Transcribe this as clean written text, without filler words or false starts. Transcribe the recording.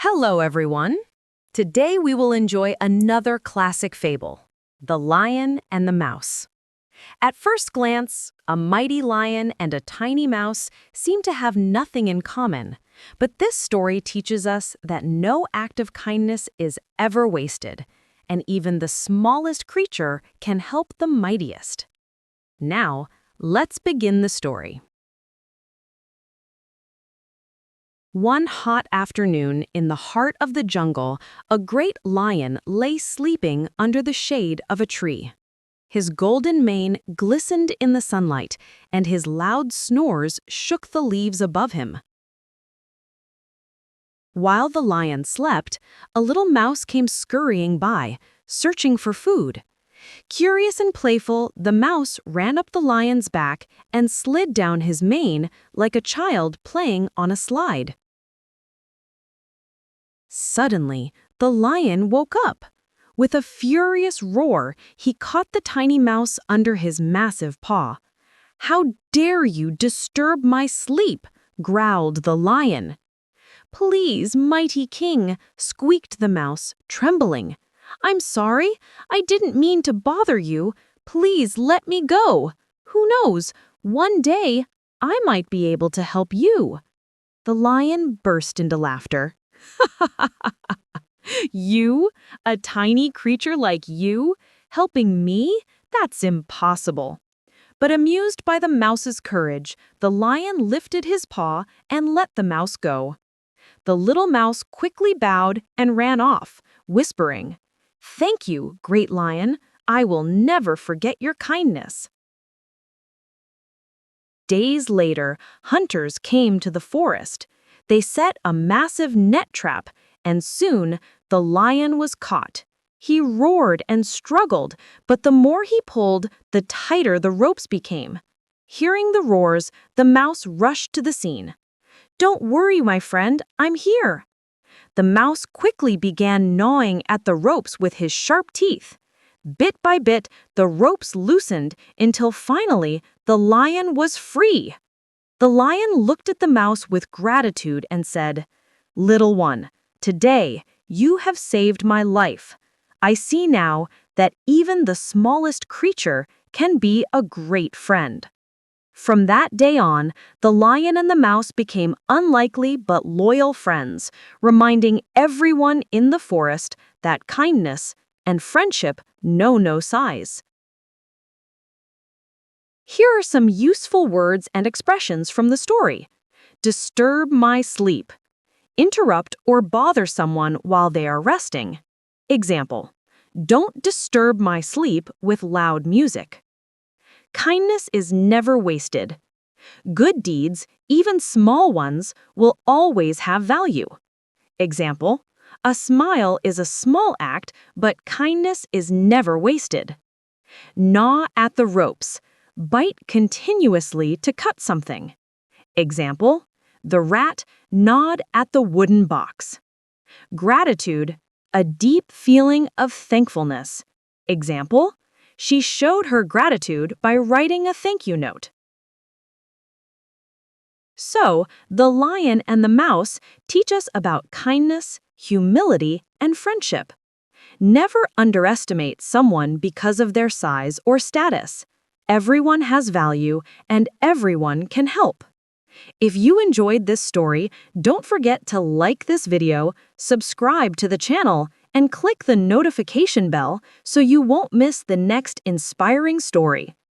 Hello, everyone. Today we will enjoy another classic fable, The Lion and the Mouse. At first glance, a mighty lion and a tiny mouse seem to have nothing in common, but this story teaches us that no act of kindness is ever wasted, and even the smallest creature can help the mightiest. Now, let's begin the story. One hot afternoon in the heart of the jungle, a great lion lay sleeping under the shade of a tree. His golden mane glistened in the sunlight, and his loud snores shook the leaves above him. While the lion slept, a little mouse came scurrying by, searching for food. Curious and playful, the mouse ran up the lion's back and slid down his mane like a child playing on a slide. Suddenly, the lion woke up. With a furious roar, he caught the tiny mouse under his massive paw. "How dare you disturb my sleep?" growled the lion. "Please, mighty king," squeaked the mouse, trembling. "I'm sorry, I didn't mean to bother you. Please let me go. Who knows, one day I might be able to help you." The lion burst into laughter. "You? A tiny creature like you? Helping me? That's impossible." But amused by the mouse's courage, the lion lifted his paw and let the mouse go. The little mouse quickly bowed and ran off, whispering, "Thank you, great lion. I will never forget your kindness." Days later, hunters came to the forest. They set a massive net trap, and soon the lion was caught. He roared and struggled, but the more he pulled, the tighter the ropes became. Hearing the roars, the mouse rushed to the scene. "Don't worry, my friend, I'm here." The mouse quickly began gnawing at the ropes with his sharp teeth. Bit by bit, the ropes loosened until finally the lion was free. The lion looked at the mouse with gratitude and said, "Little one, today you have saved my life. I see now that even the smallest creature can be a great friend." From that day on, the lion and the mouse became unlikely but loyal friends, reminding everyone in the forest that kindness and friendship know no size. Here are some useful words and expressions from the story. Disturb my sleep. Interrupt or bother someone while they are resting. Example, don't disturb my sleep with loud music. Kindness is never wasted. Good deeds, even small ones, will always have value. Example, a smile is a small act, but kindness is never wasted. Gnaw at the ropes. Bite continuously to cut something. Example, the rat gnawed at the wooden box. Gratitude, a deep feeling of thankfulness. Example, she showed her gratitude by writing a thank you note. So, the lion and the mouse teach us about kindness, humility, and friendship. Never underestimate someone because of their size or status. Everyone has value, and everyone can help. If you enjoyed this story, don't forget to like this video, subscribe to the channel, and click the notification bell so you won't miss the next inspiring story.